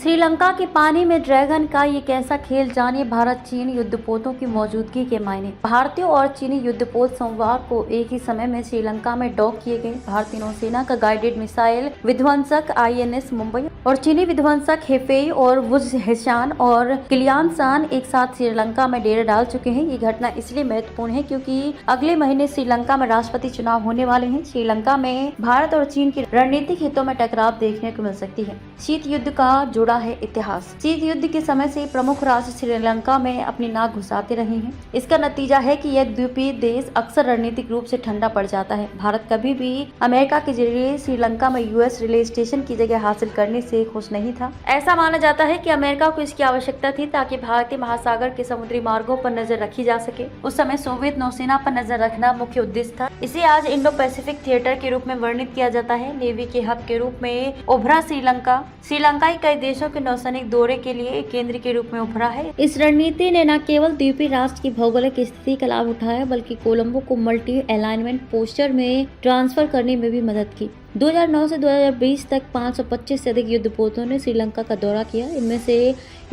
श्रीलंका के पानी में ड्रैगन का ये कैसा खेल, जानिए भारत चीन युद्धपोतों की मौजूदगी के मायने। भारतीय और चीनी युद्धपोत सोमवार को एक ही समय में श्रीलंका में डॉक किए गए। भारतीय नौसेना का गाइडेड मिसाइल विध्वंसक INS मुंबई और चीनी विध्वंसक हेफेई और वुजहेशान और किलियानसान एक साथ श्रीलंका में डेरा डाल चुके हैं। ये घटना इसलिए महत्वपूर्ण है क्योंकि अगले महीने श्रीलंका में राष्ट्रपति चुनाव होने वाले हैं। श्रीलंका में भारत और चीन की रणनीतिक हितों में टकराव देखने को मिल सकती है। शीत युद्ध का जुड़ा है इतिहास। शीत युद्ध के समय से प्रमुख राष्ट्र श्रीलंका में अपनी नाक घुसाते रहे हैं। इसका नतीजा है कि यह द्वीपीय देश अक्सर रणनीतिक रूप से ठंडा पड़ जाता है। भारत कभी भी अमेरिका के जरिए श्रीलंका में US रिले स्टेशन की जगह हासिल करने से खुश नहीं था। ऐसा माना जाता है कि अमेरिका को इसकी आवश्यकता थी ताकि भारतीय महासागर के समुद्री मार्गों पर नजर रखी जा सके। उस समय सोवियत नौसेना पर नजर रखना मुख्य उद्देश्य था। इसे आज इंडो पैसिफिक थिएटर के रूप में वर्णित किया जाता है। नेवी के हब के रूप में उभरा श्रीलंकाई कई देशों के नौसैनिक दौरे के लिए एक केंद्र के रूप में उभरा है। इस रणनीति ने न केवल द्वीपीय राष्ट्र की भौगोलिक स्थिति का लाभ उठाया बल्कि कोलंबो को मल्टी अलाइनमेंट पोस्चर में ट्रांसफर करने में भी मदद की। 2009 से 2020 तक 525 से अधिक युद्धपोतों ने श्रीलंका का दौरा किया। इनमें से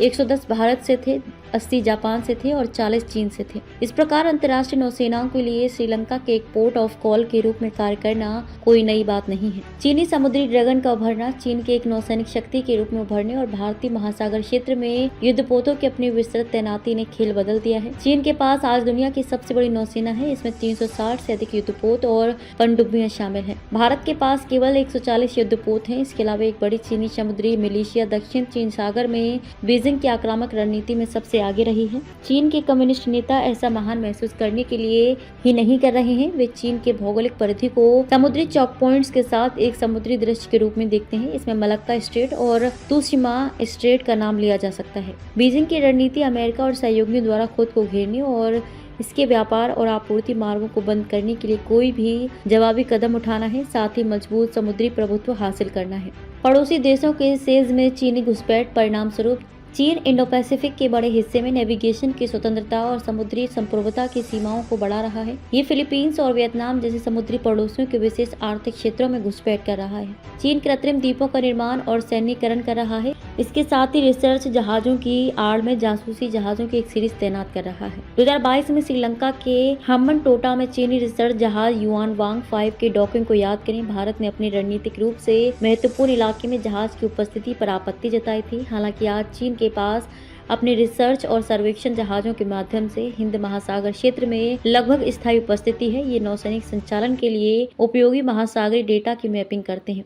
110 भारत से थे, 80 जापान से थे और 40 चीन से थे। इस प्रकार अंतर्राष्ट्रीय नौसेनाओं के लिए श्रीलंका के एक पोर्ट ऑफ कॉल के रूप में कार्य करना कोई नई बात नहीं है। चीनी समुद्री ड्रैगन का उभरना, चीन के एक नौसैनिक शक्ति के रूप में उभरने और भारतीय महासागर क्षेत्र में युद्धपोतों की अपनी विस्तृत तैनाती ने खेल बदल दिया है। चीन के पास आज दुनिया की सबसे बड़ी नौसेना है। इसमें 360 से अधिक युद्धपोत और पनडुब्बियां शामिल हैं। भारत के पास केवल 140 युद्धपोत हैं। इसके अलावा एक बड़ी चीनी समुद्री मिलिशिया दक्षिण चीन सागर में बीजिंग की आक्रामक रणनीति में सबसे आगे रही है। चीन के कम्युनिस्ट नेता ऐसा महान महसूस करने के लिए ही नहीं कर रहे हैं। वे चीन के भौगोलिक परिधि को समुद्री चौक पॉइंट्स के साथ एक समुद्री दृश्य के रूप में देखते हैं। इसमें मलक्का स्ट्रेट और त्सुशिमा स्ट्रेट का नाम लिया जा सकता है। बीजिंग की रणनीति अमेरिका और सहयोगियों द्वारा खुद को घेरने और इसके व्यापार और आपूर्ति मार्गों को बंद करने के लिए कोई भी जवाबी कदम उठाना है, साथ ही मजबूत समुद्री प्रभुत्व हासिल करना है। पड़ोसी देशों के सेज में चीनी घुसपैठ परिणाम स्वरूप चीन इंडो पैसिफिक के बड़े हिस्से में नेविगेशन की स्वतंत्रता और समुद्री संप्रभुता की सीमाओं को बढ़ा रहा है। ये फिलीपींस और वियतनाम जैसे समुद्री पड़ोसियों के विशेष आर्थिक क्षेत्रों में घुसपैठ कर रहा है। चीन कृत्रिम द्वीपों का निर्माण और सैन्यीकरण कर रहा है। इसके साथ ही रिसर्च जहाजों की आड़ में जासूसी जहाजों की एक सीरीज तैनात कर रहा है। 2022 में श्रीलंका के हम्बनटोटा में चीनी रिसर्च जहाज युआन वांग 5 के डॉकिंग को याद करें। भारत ने अपनी रणनीतिक रूप से महत्वपूर्ण इलाके में जहाज की उपस्थिति पर आपत्ति जताई थी। हालांकि आज चीन के पास अपने रिसर्च और सर्वेक्षण जहाजों के माध्यम से हिंद महासागर क्षेत्र में लगभग स्थायी उपस्थिति है। ये नौसैनिक संचालन के लिए उपयोगी महासागरीय डेटा की मैपिंग करते हैं।